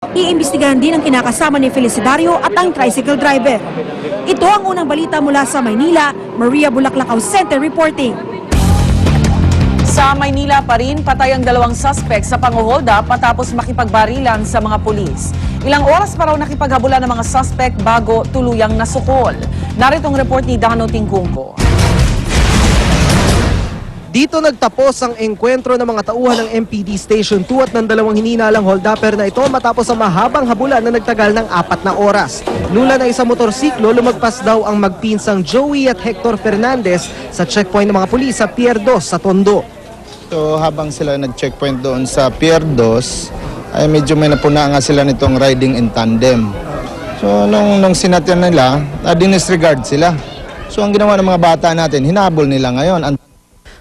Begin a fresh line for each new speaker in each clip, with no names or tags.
Iimbestigahan din ang kinakasama ni Felicidario at ang tricycle driver. Ito ang unang balita mula sa Maynila. Maria Bulaklakaw Center reporting.
Sa Maynila pa rin, patay ang dalawang suspect sa pang-hold up matapos makipagbarilan sa mga pulis. Ilang oras pa raw nakipaghabulan ng mga suspect bago tuluyang nasukol. Narito ang report ni Dano Tingkungko.
Dito nagtapos ang engkwentro ng mga tauhan ng MPD Station 2 at ng dalawang hininalang hold-upper na ito matapos ang mahabang habulan na nagtagal ng 4 na oras. Nula na isang motorsiklo, lumagpas daw ang magpinsang Joey at Hector Fernandez sa checkpoint ng mga pulis sa Pier 2 sa Tondo.
So habang sila nag-checkpoint doon sa Pier 2, ay medyo may napuna nga sila nitong riding in tandem. So nung sinatyan nila, dinisregard sila. So ang ginawa ng mga bata natin, hinabol nila ngayon.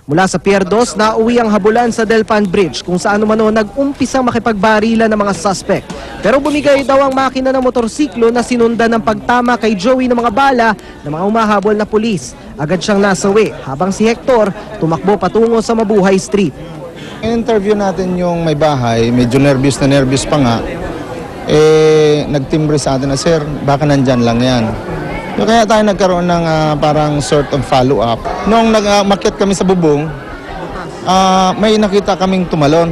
Mula sa Pier 2, nauwi ang habulan sa Delpan Bridge kung saan umano nag-umpisang makipagbarilan ng mga suspect. Pero bumigay daw ang makina ng motorsiklo na sinundan ng pagtama kay Joey ng mga bala ng mga umahabol na pulis. Agad siyang nasawi habang si Hector tumakbo patungo sa Mabuhay Street.
In-interview natin yung may bahay, medyo nervous pa nga. Nagtimbre sa atin na, "Sir, baka nandyan lang yan." So, kaya tayo nagkaroon ng parang sort of follow-up. Nung nag-makyat kami sa bubong, may nakita kaming tumalon.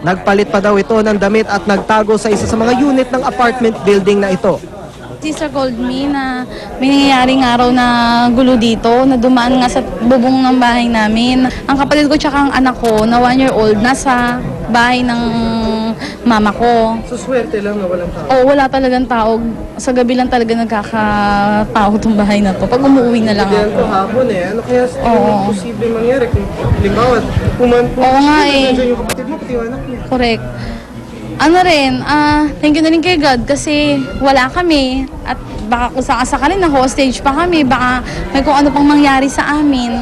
Nagpalit pa daw ito ng damit at nagtago sa isa sa mga unit ng apartment building na ito.
Sister called me na may nangyayaring araw na gulo dito, na dumaan nga sa bubong ng bahay namin. Ang kapatid ko tsaka ang anak ko na 1-year-old nasa bahay ng mama ko.
So swerte lang na walang tao?
Oo, wala talagang tao. Sa gabi lang talaga nagkakatao itong bahay na to. Pag umuwi na lang ako.
hapon ano kaya posible mangyari kung halimbawa
Oo nga eh.
yung kapatid mo, pati yung anak mo?
Correct. Ano rin, thank you na rin kay God kasi wala kami at baka kung sakasakalin na hostage pa kami, baka may kung ano pang mangyari sa amin.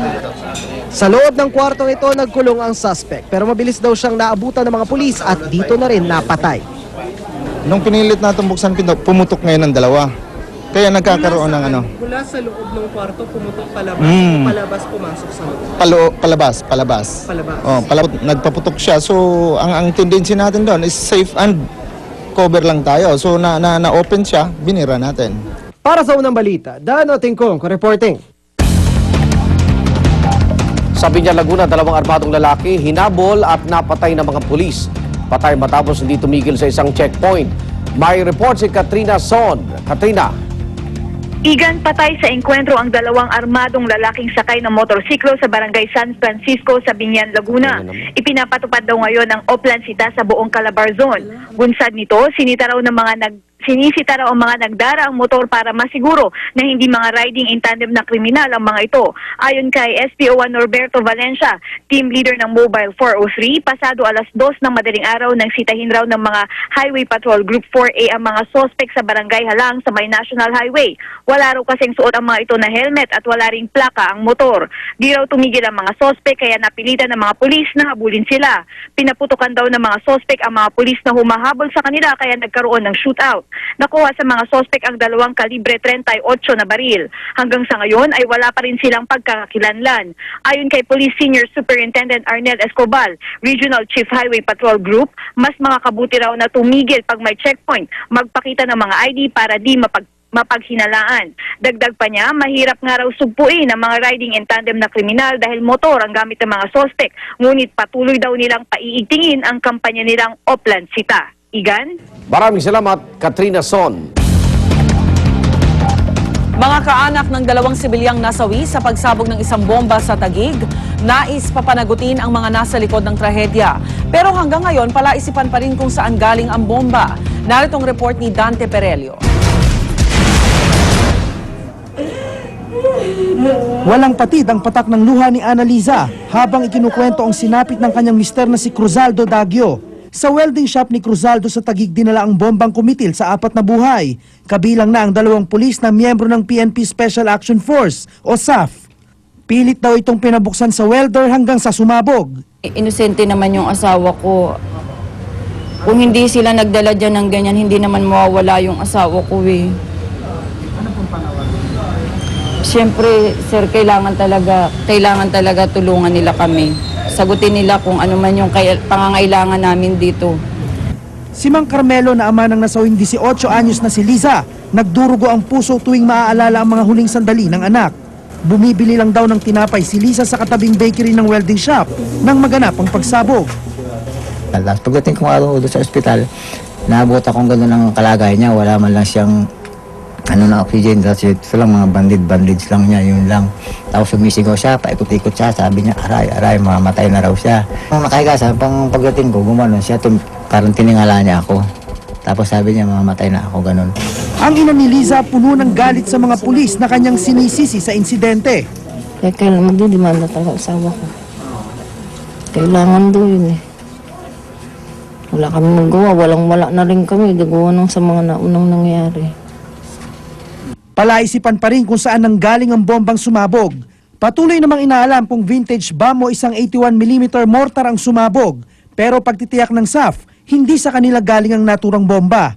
Sa loob ng kwartong ito, nagkulong ang suspect pero mabilis daw siyang naabutan ng mga pulis at dito na rin napatay.
Nung pinilit natin buksan pinto, pumutok ngayon ng dalawa. Kaya nagkakaroon ng ano.
Mula sa loob ng kwarto, pumutok palabas, palabas pumasok sa loob.
Palabas.
Palabas.
Oh, nagpaputok siya. So, ang tendency natin doon is safe and cover lang tayo. So, na-open siya, binira natin.
Para sa unang balita, Dano Tingkungko reporting.
Sa Biñan, Laguna, dalawang armadong lalaki hinabol at napatay ng mga pulis. Patay matapos hindi tumigil sa isang checkpoint. May report si Katrina Son. Katrina.
Igan, patay sa engkwentro ang dalawang armadong lalaking sakay ng motorsiklo sa barangay San Francisco sa Biñan, Laguna. Ipinapatupad daw ngayon ang Oplancita sa buong Calabar Zone. Bunsad nito, sinisita raw ang mga nagdaraang motor para masiguro na hindi mga riding in tandem na kriminal ang mga ito. Ayon kay SPO1 Norberto Valencia, team leader ng Mobile 403, pasado 2:00 ng madaling araw nang sitahin raw ng mga Highway Patrol Group 4A ang mga sospek sa barangay Halang sa may National Highway. Wala raw kasing suot ang mga ito na helmet at wala ring plaka ang motor. Di raw tumigil ang mga sospek kaya napilitan ng mga pulis na habulin sila. Pinaputukan daw ng mga sospek ang mga pulis na humahabol sa kanila kaya nagkaroon ng shootout. Nakuha sa mga sospek ang dalawang kalibre 38 na baril. Hanggang sa ngayon ay wala pa rin silang pagkakakilanlan. Ayon kay Police Senior Superintendent Arnel Escobar, Regional Chief Highway Patrol Group, mas makakabuti raw na tumigil pag may checkpoint, magpakita ng mga ID para di mapaghinalaan. Dagdag pa niya, mahirap nga raw sugpuin ang mga riding in tandem na kriminal dahil motor ang gamit ng mga sospek. Ngunit patuloy daw nilang paiigtingin ang kampanya nilang Oplancita. Igan?
Maraming salamat, Katrina Son.
Mga kaanak ng dalawang sibilyang nasawi sa pagsabog ng isang bomba sa Taguig, nais papanagutin ang mga nasa likod ng trahedya. Pero hanggang ngayon, palaisipan pa rin kung saan galing ang bomba. Narito ang report ni Dante Perelio.
Walang patid ang patak ng luha ni Annaliza habang ikinukwento ang sinapit ng kanyang mister na si Cruzaldo Daguio. Sa welding shop ni Cruzaldo sa Taguig dinala ang bombang kumitil sa 4 na buhay. Kabilang na ang 2 pulis na miyembro ng PNP Special Action Force o SAF. Pilit daw itong pinabuksan sa welder hanggang sa sumabog.
Inosente naman yung asawa ko. Kung hindi sila nagdala dyan ng ganyan, hindi naman mawawala yung asawa ko eh. Ano pong panawagan? Siyempre, sir, kailangan talaga tulungan nila kami. Sagutin nila kung ano man yung pangangailangan namin dito.
Si Mang Carmelo na ama ng nasawing 18 anyos na si Liza, nagdurugo ang puso tuwing maaalala ang mga huling sandali ng anak. Bumibili lang daw ng tinapay si Liza sa katabing bakery ng welding shop nang maganap ang pagsabog.
Pagdating ko araw doon sa ospital, naabot akong gano'n ng kalagay niya. Wala man lang siyang na oxygen. Kasi ito lang mga bandage lang niya, yun lang. Tapos sumisigaw siya, paikot-ikot siya. Sabi niya, aray, mamatay na raw siya. Nung nakahiga siya, pagdating ko, gumanon siya. Parang tiningala niya ako. Tapos sabi niya, mamatay na ako, ganun.
Ang ina ni Liza puno ng galit sa mga pulis na kanyang sinisisi sa insidente.
Kaya kailangan magdidemanda talaga asawa ko. Kailangan daw yun eh. Wala kami nagawa, wala na rin kami. Gagawa nang sa mga naunang nangyari.
Palaisipan pa rin kung saan nanggaling ang bombang sumabog. Patuloy namang inaalam kung vintage bomb o isang 81mm mortar ang sumabog. Pero pagtitiyak ng SAF, hindi sa kanila galing ang naturang bomba.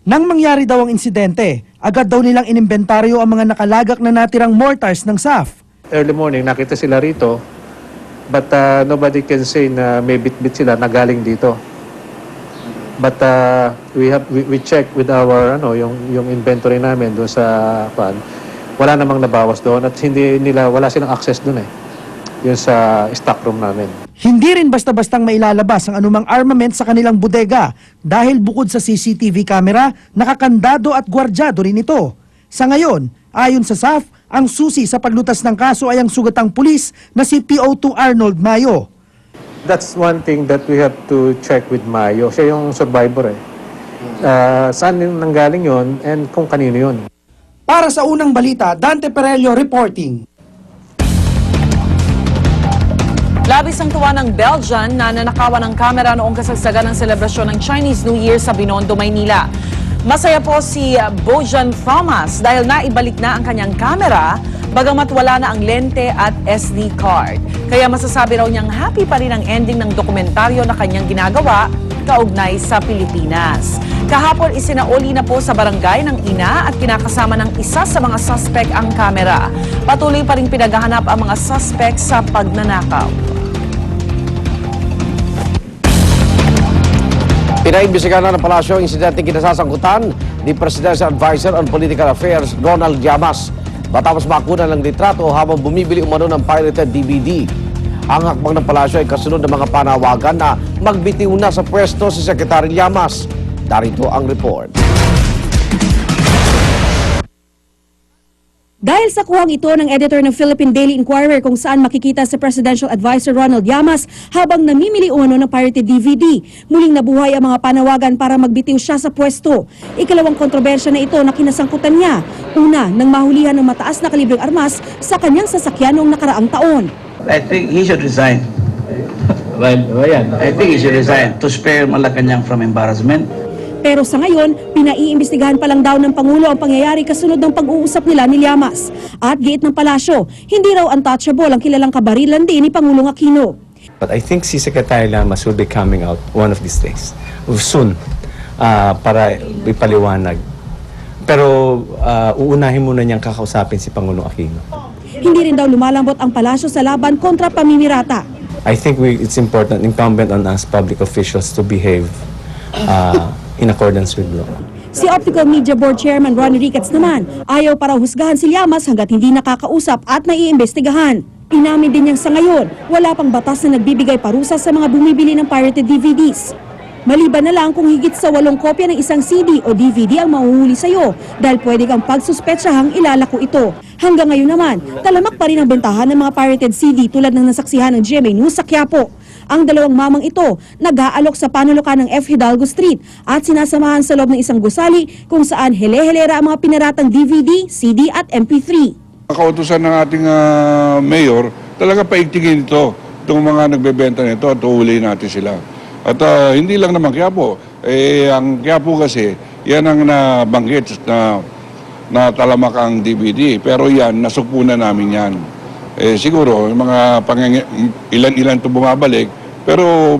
Nang mangyari daw ang insidente, agad daw nilang inimbentaryo ang mga nakalagak na natirang mortars ng SAF.
Early morning, nakita sila rito, but nobody can say na may bit-bit sila na galing dito. But we check with our yung inventory namin doon sa wala namang nabawas doon at wala silang access doon yun sa stock room namin.
Hindi rin basta-bastang mailalabas ang anumang armament sa kanilang bodega dahil bukod sa CCTV camera, nakakandado at gwardyado rin ito. Sa ngayon, ayon sa SAF, ang susi sa paglutas ng kaso ay ang sugatang pulis na si PO2 Arnold Mayo.
That's one thing that we have to check with Mayo. Siya yung survivor saan nanggaling yun and kung kanino yun.
Para sa unang balita, Dante Perello reporting.
Labis ang tuwa ng Belgian na nanakawan ng kamera noong kasagsagan ng selebrasyon ng Chinese New Year sa Binondo, Maynila. Masaya po si Bojan Thomas dahil naibalik na ang kanyang kamera bagamat wala na ang lente at SD card. Kaya masasabi raw niyang happy pa rin ang ending ng dokumentaryo na kanyang ginagawa kaugnay sa Pilipinas. Kahapon isinauli na po sa barangay ng ina at kinakasama ng isa sa mga suspect ang kamera. Patuloy pa rin pinaghahanap ang mga suspect sa pagnanakaw.
Pinaimbisigan na ng palasyo ang insidenteng kinasasangkutan ni Presidential Advisor on Political Affairs Ronald Llamas matapos makunan ng litrato habang bumibili umano ng pirated DVD. Ang hakbang ng palasyo ay kasunod ng mga panawagan na magbitiw na sa pwesto si Secretary Llamas. Darito ang report.
Dahil sa kuhang ito ng editor ng Philippine Daily Inquirer kung saan makikita si Presidential Advisor Ronald Llamas habang namimili umano ng pirated DVD, muling nabuhay ang mga panawagan para magbitiw siya sa pwesto. Ikalawang kontrobersya na ito na kinasangkutan niya. Una, nang mahulihan ng mataas na kalibreng armas sa kanyang sasakyan noong nakaraang taon.
I think he should resign. I think he should resign to spare Malacanang from embarrassment.
Pero sa ngayon, pinaiimbestigahan pa lang daw ng Pangulo ang pangyayari kasunod ng pag-uusap nila ni Llamas. At giit ng palasyo, hindi raw untouchable ang kilalang kabarilan din ni Pangulong Aquino.
But I think si Secretary Llamas will be coming out one of these days, soon, para ipaliwanag. Pero uunahin muna niyang kakausapin si Pangulong Aquino.
Hindi rin daw lumalambot ang palasyo sa laban kontra pamimirata.
I think it's important, incumbent on us public officials to behave in accordance with law.
Si Optical Media Board Chairman Ronnie Ricketts naman, ayaw para husgahan si Llamas hanggat hindi nakakausap at naiimbestigahan. Inamin din niyang sa ngayon, wala pang batas na nagbibigay parusa sa mga bumibili ng pirated DVDs. Maliban na lang kung higit sa 8 kopya ng isang CD o DVD ang mahuhuli sa'yo dahil pwede kang pagsuspetsahang ilalako ito. Hanggang ngayon naman, talamak pa rin ang bentahan ng mga pirated CD tulad ng nasaksihan ng GMA News sa Quiapo. Ang dalawang mamang ito nag-aalok sa panulukan ng F. Hidalgo Street at sinasamahan sa loob ng isang gusali kung saan hele-helera ang mga pinaratang DVD, CD at MP3.
Kautusan ng ating mayor, talaga paigtingin itong mga nagbebenta nito at uhuli natin sila. At hindi lang naman Quiapo. Ang Quiapo kasi, yan ang nabanggit na talamak ang DVD. Pero yan, nasukpunan namin yan. Siguro, mga ilan-ilan ito bumabalik, pero